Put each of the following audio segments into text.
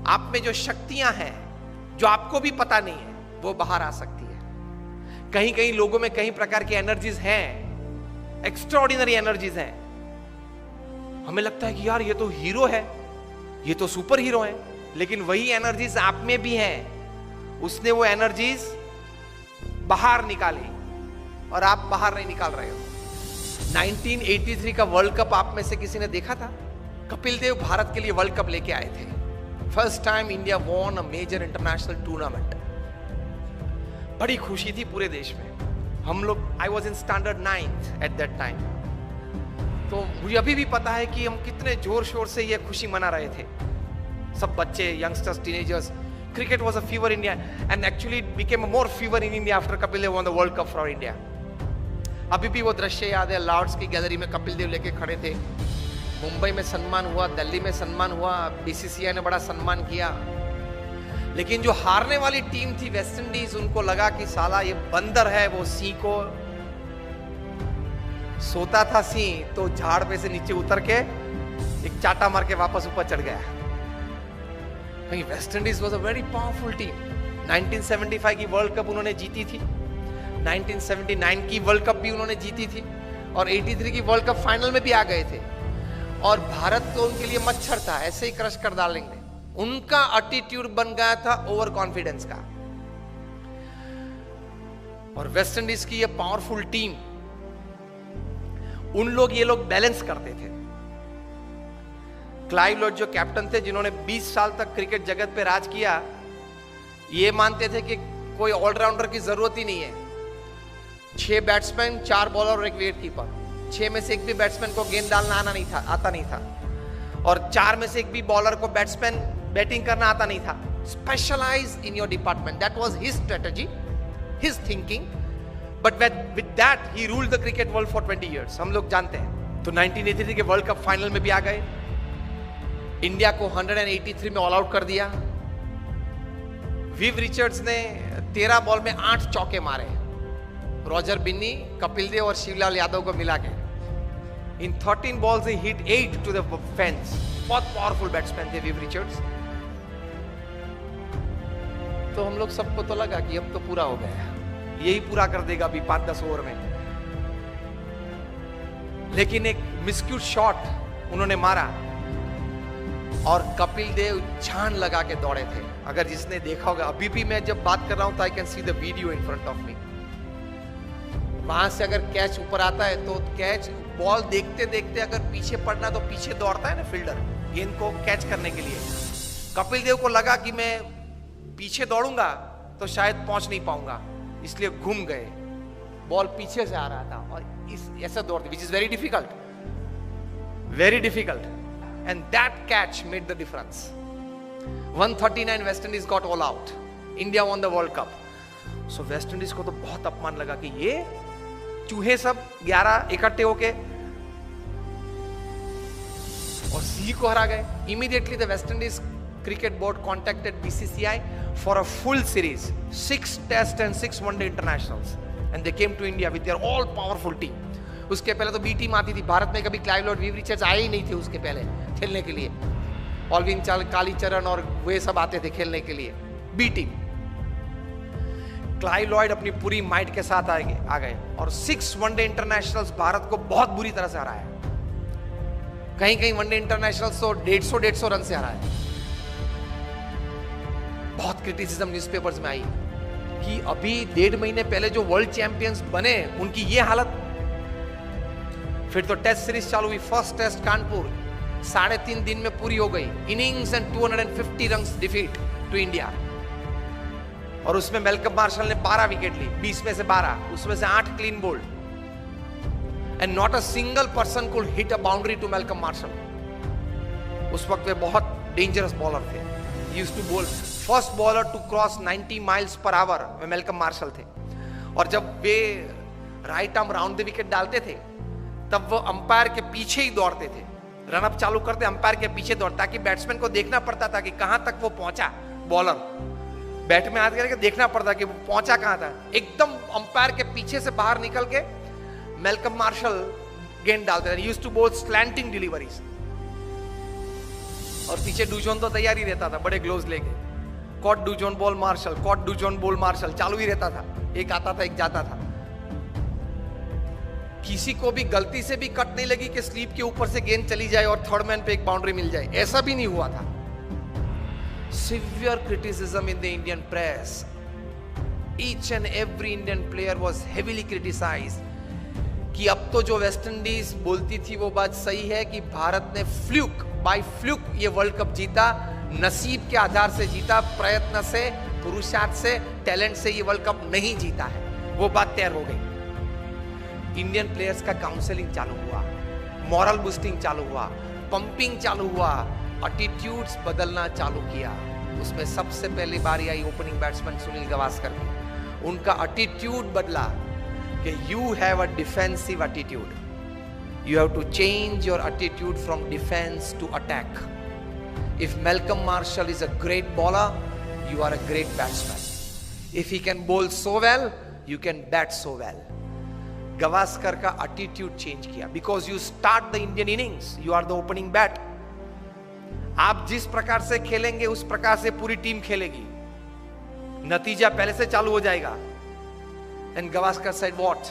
आप में जो शक्तियां हैं जो आपको भी पता नहीं है, वो बाहर आ सकती है। कहीं कहीं लोगों में कई प्रकार की एनर्जीज हैं, एक्स्ट्राऑर्डिनरी एनर्जीज हैं। हमें लगता है कि यार ये तो हीरो है, ये तो सुपर हीरो है, लेकिन वही एनर्जीज आप में भी हैं। उसने वो एनर्जीज बाहर निकाली और आप बाहर नहीं निकाल रहे हो। 1983 का वर्ल्ड कप आप में से किसी ने देखा था? कपिल देव भारत के लिए वर्ल्ड कप लेके आए थे। First time India won a major international tournament. बड़ी खुशी थी पूरे देश में। हम लोग, I was in standard 9th at that time, तो मुझे अभी भी पता है कि हम कितने जोर शोर से ये खुशी मना रहे थे, सब बच्चे, youngsters, teenagers. Cricket was a fever in India and actually it became a more fever in India after Kapil Dev won the world cup for India. अभी भी वो दृश्य याद है, लॉर्ड्स की गैलरी में कपिल देव लेके खड़े थे। मुंबई में सम्मान हुआ, दिल्ली में सम्मान हुआ, बीसीसीआई ने बड़ा सम्मान किया। लेकिन जो हारने वाली टीम थी वेस्ट इंडीज, उनको लगा कि साला ये बंदर है, वो सिंह को सोता था सिंह तो झाड़ पे से नीचे उतर के एक चाटा मार के वापस ऊपर चढ़ गया। West Indies was a very powerful team. 1975 की वर्ल्ड कप उन्होंने जीती थी, 1979 की वर्ल्ड कप भी उन्होंने जीती थी और 83 की वर्ल्ड कप फाइनल में भी आ गए थे। और भारत तो उनके लिए मच्छर था, ऐसे ही क्रश कर डालेंगे। उनका एटीट्यूड बन गया था ओवर कॉन्फिडेंस का। और वेस्ट इंडीज की ये पावरफुल टीम, ये लोग बैलेंस करते थे। क्लाइव लॉर्ड जो कैप्टन थे, जिन्होंने 20 साल तक क्रिकेट जगत पे राज किया, ये मानते थे कि कोई ऑलराउंडर की जरूरत ही नहीं है। 6 बैट्समैन, 4 बॉलर और 1 विकेट कीपर। 6 में से एक भी बैट्समैन को गेंद डालना आता नहीं था और 4 में से एक भी बॉलर को बैटिंग करना आता नहीं था। Specialise in your department, that was his strategy, his thinking, but with that he ruled the cricket world for 20 years. हम लोग जानते हैं। तो 1983 के वर्ल्ड कप फाइनल में भी आ गए, इंडिया को 183 में ऑल आउट कर दिया। विव रिचर्ड्स ने 13 बॉल में 8 चौके मारे, रॉजर बिन्नी, कपिल देव और शिवलाल यादव को मिला के। In 13 balls he hit 8 to the fence. बहुत पावरफुल बैट्समैन थे विव रिचर्ड्स। तो हम लोग सबको तो लगा कि अब तो पूरा हो गया, यही पूरा कर देगा अभी 5-10 ओवर में। लेकिन एक मिसक्यूट शॉट उन्होंने मारा और कपिल देव जान लगा के दौड़े थे। अगर जिसने देखा होगा, अभी भी मैं जब बात कर रहा हूं तो I can see the video in front of me. वहां से अगर कैच ऊपर आता है तो कैच, बॉल देखते देखते अगर पीछे पड़ना तो पीछे दौड़ता है ना फील्डर गेंद को कैच करने के लिए। कपिल देव को लगा कि मैं पीछे दौड़ूंगा तो शायद पहुंच नहीं पाऊंगा, इसलिए घूम गए। बॉल पीछे से आ रहा था और इस ऐसा दौड़ते, which is very difficult, and that catch made the difference. 139 West Indies got all out, India won the world cup. So West Indies को तो बहुत अपमान लगा कि ये चूहे सब 11 इकट्ठे होके और सी को हरा गए। Immediately the West Indies cricket board contacted BCCI for a full series, 6 test and 6 one day internationals, and they came to India with their all powerful team. उसके पहले तो बी टीम आती थी भारत में, कभी क्लाइव लॉर्ड, विव रिचर्ड्स आए ही नहीं थे उसके पहले खेलने के लिए। ऑलविन कालीचरण और वे सब आते थे खेलने के लिए, बी टीम। क्लाइव लॉयड अपनी पूरी माइट के साथ आ गए और 6 वनडे इंटरनेशनल्स भारत को बहुत बुरी तरह से हराया। कहीं कहीं वनडे इंटरनेशनल्स तो 150 रन से हराया। बहुत क्रिटिसिज्म न्यूज़पेपर्स में आई कि अभी 1.5 महीने पहले जो वर्ल्ड चैंपियंस बने उनकी ये हालत। फिर तो टेस्ट सीरीज चालू हुई। फर्स्ट टेस्ट कानपुर 3.5 दिन में पूरी हो गई। Innings and 250 runs defeat to India. और उसमें मेलकम मार्शल ने 12 विकेट ली, 20 में से 12, उसमें से 8 clean bowled, and not a single person could hit a boundary to Malcolm Marshall. उस वक्त वे बहुत डेंजरस बॉलर थे। Used to bowl, first bowler to cross 90 miles per hour में मेलकम मार्शल थे। और जब वे right arm round the wicket डालते थे तब वो अंपायर के पीछे ही दौड़ते थे। रनअप चालू करते अंपायर के पीछे दौड़, ताकि बैट्समैन को देखना पड़ता था कि कहां तक वो पहुंचा। बॉलर बैट में हाथ करके देखना पड़ता कि वो पहुंचा कहां था। एकदम अंपायर के पीछे से बाहर निकल के मेलकम मार्शल गेंद डालते थे। यूज्ड टू बोल स्लैंटिंग डिलीवरीज। और पीछे डूजोन तो तैयार ही रहता था बड़े ग्लोव्स लेके, caught Dujon ball Marshall, caught Dujon ball Marshall चालू ही रहता था, एक आता था एक जाता था। किसी को भी गलती से भी कट नहीं लगी कि स्लीप के ऊपर से गेंद चली जाए और थर्ड मैन पे एक बाउंड्री मिल जाए, ऐसा भी नहीं हुआ था। Severe criticism in the Indian press, each and every Indian player was heavily criticised कि अब तो जो वेस्ट इंडीज बोलती थी वो बात सही है कि भारत ने बाय फ्लूक ये वर्ल्ड कप जीता, नसीब के आधार से जीता, प्रयत्न से, पुरुषार्थ से, टैलेंट से ये वर्ल्ड कप नहीं जीता है, वो बात तैयार हो गई। इंडियन प्लेयर्स का काउंसलिंग चालू हुआ, मॉरल बूस्टिंग चालू हुआ, पंपिंग चालू हुआ, एटीट्यूड्स बदलना चालू किया। उसमें सबसे पहली बारी आई ओपनिंग बैट्समैन सुनील गावस्कर की। उनका एटीट्यूड बदला कि you have a defensive attitude, you have to change your attitude from defence to attack. If Malcolm Marshall is a great bowler, you are a great batsman. If he can bowl so well, you can bat so well. Gavaskar का attitude change किया, because you start the Indian innings, you are the opening bat. आप जिस प्रकार से खेलेंगे उस प्रकार से पूरी टीम खेलेगी, नतीजा पहले से चालू हो जाएगा। And Gavaskar said what?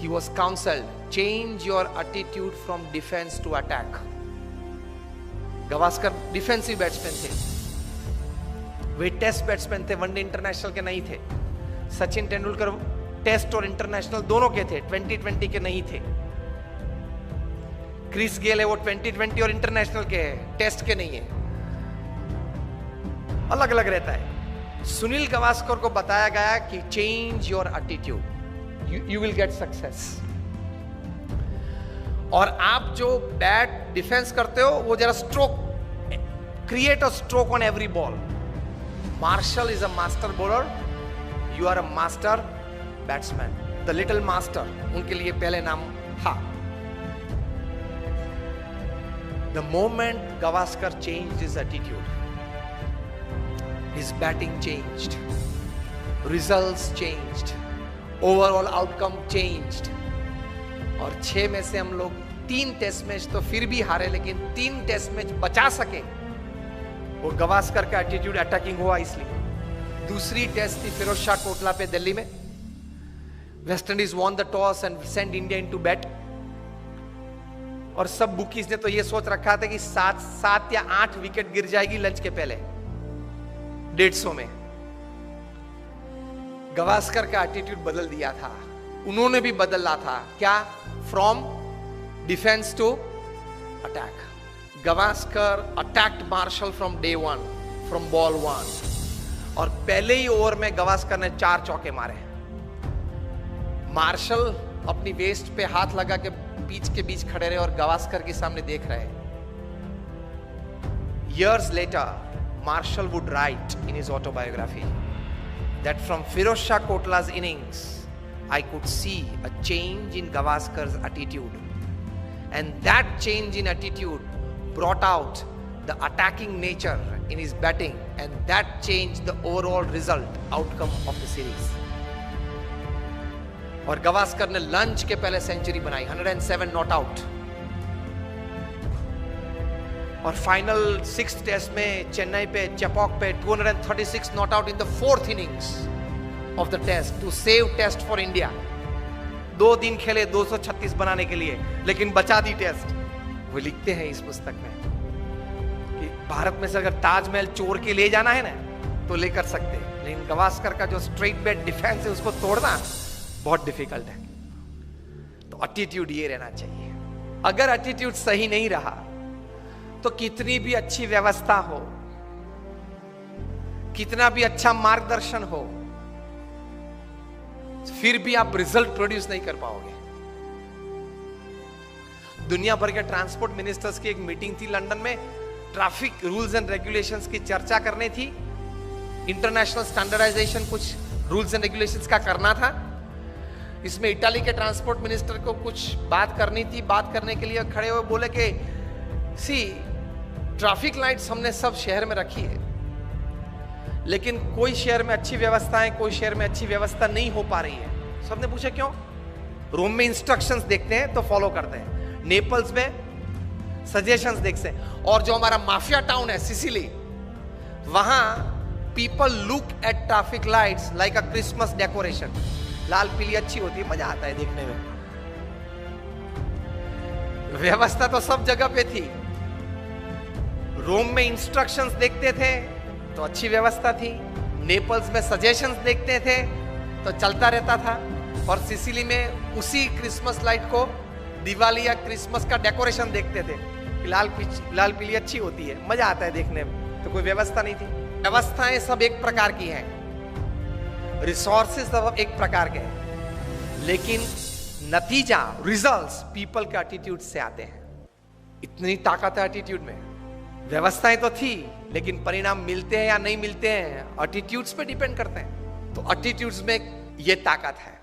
He was counselled, change your attitude from defense to attack. Gavaskar defensive batsman थे, वे टेस्ट बैट्समैन थे, वनडे इंटरनेशनल के नहीं थे। सचिन तेंदुलकर टेस्ट और इंटरनेशनल दोनों के थे, 2020 के नहीं थे। क्रिस गेल है वो 2020 और इंटरनेशनल के है, टेस्ट के नहीं है, अलग अलग रहता है। सुनील गावस्कर को बताया गया कि change your attitude, you will get success. और आप जो बैट डिफेंस करते हो वो जरा stroke, create a stroke on every ball. Marshall is a master bowler, you are a master batsman, the little master उनके लिए पहले नाम था। The moment Gavaskar changed his attitude, his batting changed, results changed, overall outcome changed. और 6 में से हम लोग 3 टेस्ट मैच तो फिर भी हारे, लेकिन 3 टेस्ट मैच बचा सके, वो गावस्कर का एटीट्यूड अटैकिंग हुआ इसलिए। दूसरी टेस्ट थी फिरोज शाह कोटला पे दिल्ली में, West Indies won the toss and send India into bat. और सब बुकीज ने तो ये सोच रखा था कि 7 या 8 विकेट गिर जाएगी लंच के पहले 150 में। गावस्कर का एटीट्यूड बदल दिया था, उन्होंने भी बदला था, क्या? From defence to attack. Gavaskar attacked Marshall from day 1, from ball 1, और पहले ही ओवर में गावस्कर ने 4 चौके मारे। मार्शल अपनी वेस्ट पे हाथ लगा के पिच के बीच खड़े रहे और गावस्कर के सामने देख रहे। Years later, Marshall would write in his autobiography that from Firoz Shah Kotla's innings, I could see a change in Gavaskar's attitude, and that change in attitude brought out the attacking nature in his batting, and that changed the overall result outcome of the series. और गावस्कर ने lunch के पहले century बनाई, 107 not out. और final 6th test में चेन्नई पे चेपॉक पे 236 not out in the 4th innings of the test to save test for India. 2 दिन खेले 236 बनाने के लिए, लेकिन बचा दी टेस्ट। वो लिखते हैं इस पुस्तक में कि भारत में से अगर ताजमहल चोर के ले जाना है ना तो लेकर सकते, लेकिन गावस्कर का जो स्ट्रेट बैट डिफेंस है उसको तोड़ना बहुत डिफिकल्ट है। तो एटीट्यूड ये रहना चाहिए। अगर एटीट्यूड सही नहीं रहा तो कितनी भी अच्छी व्यवस्था हो, कितना भी अच्छा मार्गदर्शन हो, फिर भी आप रिजल्ट प्रोड्यूस नहीं कर पाओगे। दुनिया भर के ट्रांसपोर्ट मिनिस्टर्स की एक मीटिंग थी लंदन में, ट्रैफिक रूल्स एंड रेगुलेशंस की चर्चा करनी थी, इंटरनेशनल स्टैंडर्डाइजेशन कुछ रूल्स एंड रेगुलेशंस का करना था। इसमें इटाली के ट्रांसपोर्ट मिनिस्टर को कुछ बात करनी थी। बात करने के लिए खड़े हुए बोले कि सी ट्रैफिक लाइट्स हमने सब शहर में रखी है, लेकिन कोई शहर में अच्छी व्यवस्था है, कोई शहर में अच्छी व्यवस्था नहीं हो पा रही है। सबने पूछा क्यों? रोम में इंस्ट्रक्शंस देखते हैं तो फॉलो करते हैं, नेपल्स में सजेशंस देख से। और जो हमारा माफिया टाउन है सिसिली, वहां people look at traffic lights like a Christmas decoration. लाल पीली अच्छी होती है, मजा आता है देखने में। व्यवस्था तो सब जगह पे थी। रोम में इंस्ट्रक्शंस देखते थे तो अच्छी व्यवस्था थी, नेपल्स में सजेशंस देखते थे तो चलता रहता था, और सिसिली में उसी क्रिसमस लाइट को दिवाली या क्रिसमस का डेकोरेशन देखते थे। लाल लाल पीली अच्छी होती है, मजा आता है देखने में। तो कोई व्यवस्था नहीं थी। व्यवस्थाएं सब एक प्रकार की हैं, रिसोर्सेज सब एक प्रकार के हैं, लेकिन नतीजा, रिजल्ट्स पीपल के एटीट्यूड से आते हैं। इतनी ताकत है एटीट्यूड में। व्यवस्थाएं तो थी, लेकिन परिणाम मिलते हैं या नहीं मिलते हैं एटीट्यूड्स पे डिपेंड करते हैं। तो एटीट्यूड्स में ये ताकत है।